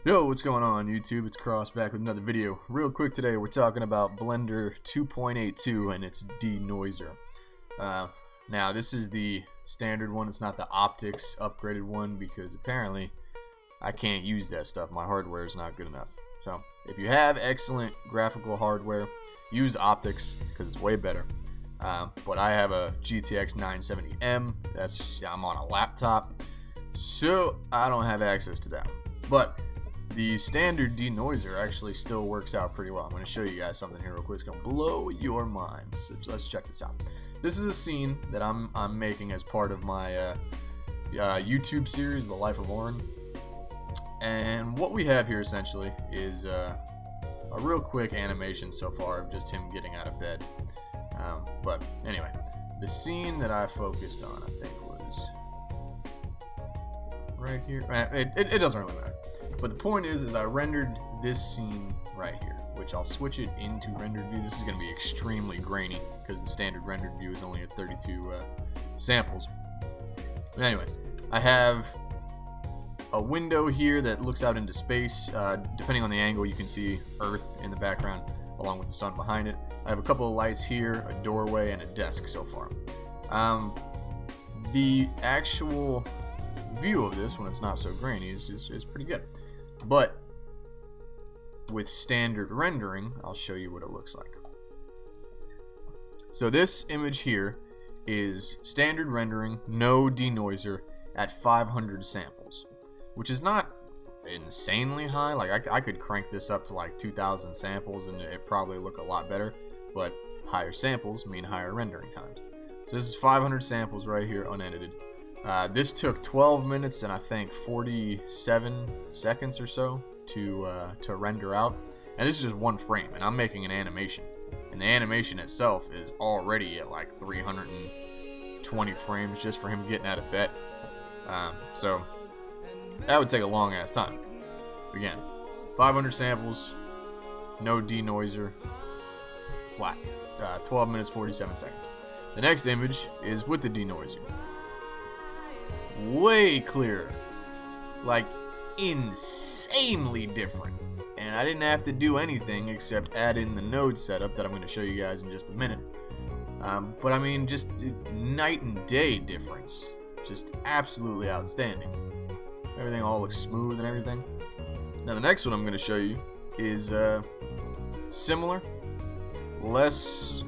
Yo, what's going on YouTube? It's Cross back with another video. Real quick today, we're talking about Blender 2.82 and its Denoiser. Now, this is the standard one. It's not the optics upgraded one because apparently I can't use that stuff. My hardware is not good enough. So, if you have excellent graphical hardware, use optics because it's way better. But I have a GTX 970M. I'm on a laptop, so I don't have access to that. But the standard denoiser actually still works out pretty well. I'm going to show you guys something here real quick. It's going to blow your minds. So let's check this out. This is a scene that I'm making as part of my YouTube series, The Life of Oren. And what we have here essentially is a real quick animation so far of just him getting out of bed. But anyway, the scene that I focused on, I think, was right here. It doesn't really matter. But the point is I rendered this scene right here, which I'll switch it into rendered view. This is going to be extremely grainy because the standard rendered view is only at 32 samples. But anyway, I have a window here that looks out into space. Depending on the angle, you can see Earth in the background along with the sun behind it. I have a couple of lights here, a doorway, and a desk so far. The actual view of this, when it's not so grainy, is pretty good. But with standard rendering, I'll show you what it looks like. So this image here is standard rendering, no denoiser, at 500 samples, which is not insanely high. Like I could crank this up to like 2,000 samples and it probably look a lot better, but higher samples mean higher rendering times. So this is 500 samples right here, unedited. This took 12 minutes and I think 47 seconds or so to render out. And this is just one frame, and I'm making an animation. And the animation itself is already at like 320 frames just for him getting out of bed. So that would take a long ass time. Again, 500 samples, no denoiser, flat. 12 minutes 47 seconds. The next image is with the denoiser. Way clearer, like insanely different, and I didn't have to do anything except add in the node setup that I'm going to show you guys in just a minute. But I mean, just night and day difference, just absolutely outstanding. Everything all looks smooth and everything. Now the next one I'm going to show you is similar, less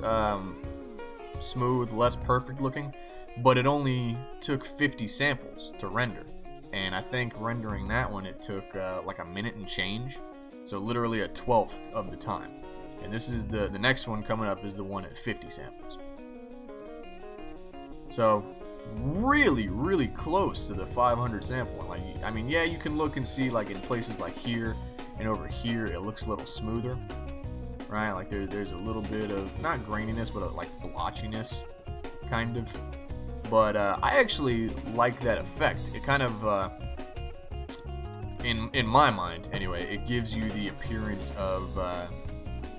smooth, less perfect looking, but it only took 50 samples to render, and I think rendering that one it took like a minute and change, so literally a 1/12 of the time. And this is the next one coming up is the one at 50 samples. So really close to the 500 sample one. Like, I mean, yeah, you can look and see like in places like here and over here it looks a little smoother, right? Like there's a little bit of not graininess, but like blotchiness, kind of. But I actually like that effect. It kind of, in my mind anyway, it gives you the appearance of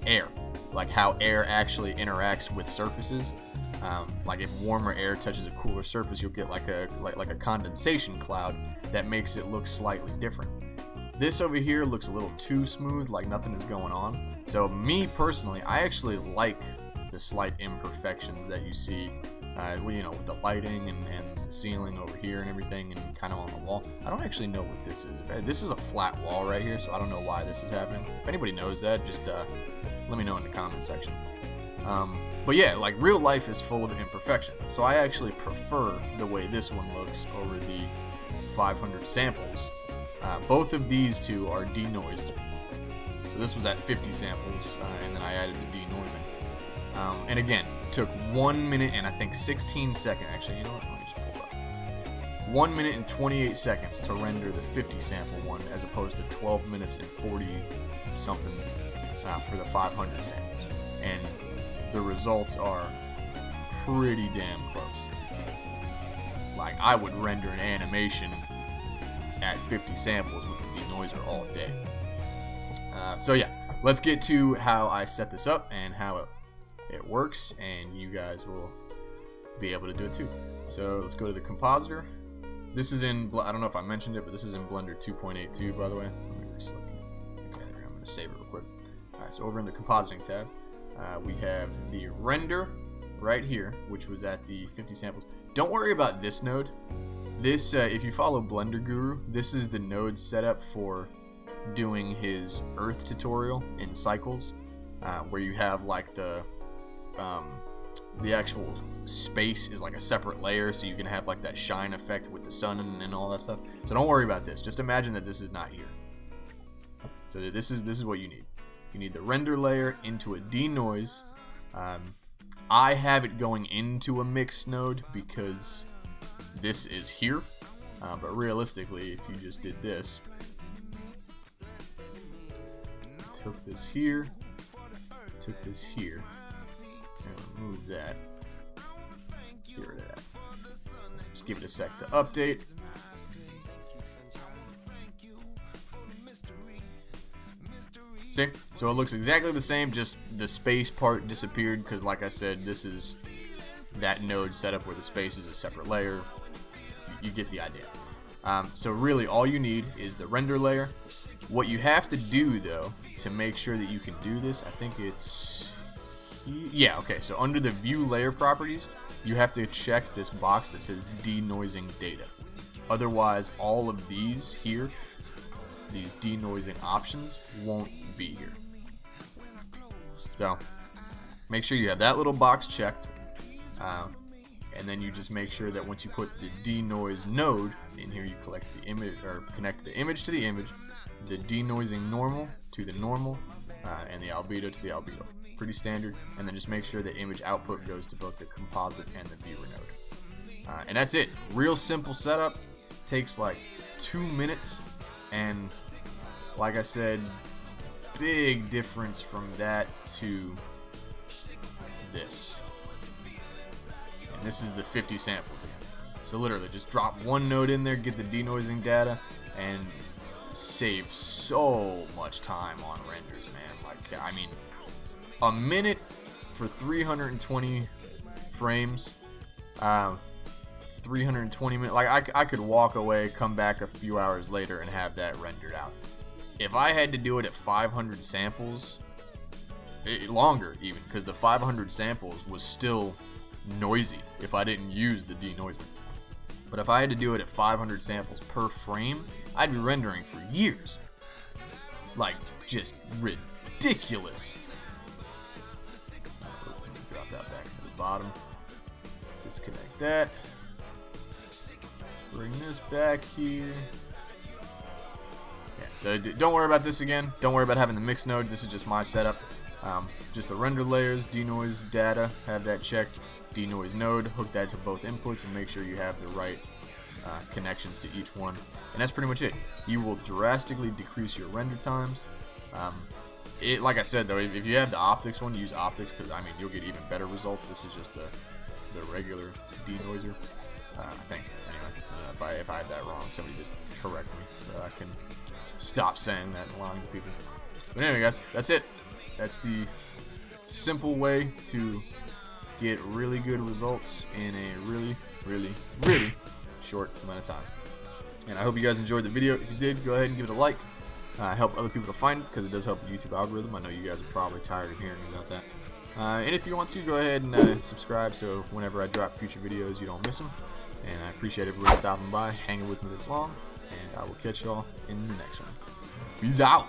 air, like how air actually interacts with surfaces. Like if warmer air touches a cooler surface, you'll get like a condensation cloud that makes it look slightly different. This over here looks a little too smooth, like nothing is going on. So me personally, I actually like the slight imperfections that you see, you know, with the lighting and the ceiling over here and everything, and kind of on the wall. I don't actually know what this is. This is a flat wall right here, so I don't know why this is happening. If anybody knows that, just let me know in the comment section. But yeah, like real life is full of imperfections, so I actually prefer the way this one looks over the 500 samples. Both of these two are denoised. So this was at 50 samples, and then I added the denoising. And again, took 1 minute and I think 16 seconds. Actually, you know what? Let me just pull it up. 1 minute and 28 seconds to render the 50 sample one, as opposed to 12 minutes and 40 something for the 500 samples. And the results are pretty damn close. Like, I would render an animation at 50 samples with the denoiser all day. So yeah, let's get to how I set this up and how it works, and you guys will be able to do it too. So let's go to the compositor. This is in, I don't know if I mentioned it, but this is in Blender 2.82, by the way. Let me reselect going to save it real quick. Alright, so over in the compositing tab, we have the render right here, which was at the 50 samples. Don't worry about this node. This, if you follow Blender Guru, this is the node setup for doing his Earth tutorial in cycles, where you have like the actual space is like a separate layer, so you can have like that shine effect with the sun and all that stuff. So don't worry about this. Just imagine that this is not here. So this is what you need. You need the render layer into a denoise. I have it going into a mix node because this is here. But realistically, if you just did this, took this here, and remove that, get rid of that. Just give it a sec to update. See? So it looks exactly the same, just the space part disappeared because, like I said, this is that node setup where the space is a separate layer. You get the idea. So really all you need is the render layer. What you have to do though to make sure that you can do this, I think it's, yeah, okay, so under the view layer properties, you have to check this box that says denoising data. Otherwise all of these here, these denoising options, won't be here. So make sure you have that little box checked, and then you just make sure that once you put the denoise node in here, you collect the image or connect the image to the image, the denoising normal to the normal, and the albedo to the albedo. Pretty standard. And then just make sure the image output goes to both the composite and the viewer node. And that's it. Real simple setup. Takes like 2 minutes, and like I said, big difference from that to this. And this is the 50 samples again. So literally just drop one node in there, get the denoising data, and save so much time on renders, man. Like, I mean, a minute for 320 frames, 320 minutes. Like, I could walk away, come back a few hours later, and have that rendered out. If I had to do it at 500 samples, longer even, because the 500 samples was still noisy if I didn't use the denoiser. But if I had to do it at 500 samples per frame, I'd be rendering for years. Like, just ridiculous. Drop that back to the bottom. Disconnect that. Bring this back here. Yeah, so don't worry about this again. Don't worry about having the mix node. This is just my setup. Just the render layers, denoise data, have that checked. Denoise node, hook that to both inputs and make sure you have the right connections to each one. And that's pretty much it. You will drastically decrease your render times. Like I said though, if you have the optics one, use optics because I mean you'll get even better results. This is just the regular denoiser. I think anyway. If I had that wrong, somebody just correct me so I can stop saying that and lying to people. But anyway, guys, that's it. That's the simple way to get really good results in a really, really, really short amount of time. And I hope you guys enjoyed the video. If you did, go ahead and give it a like. Help other people to find it because it does help the YouTube algorithm. I know you guys are probably tired of hearing about that. And if you want to, go ahead and subscribe so whenever I drop future videos, you don't miss them. And I appreciate everybody stopping by, hanging with me this long. And I will catch y'all in the next one. Peace out.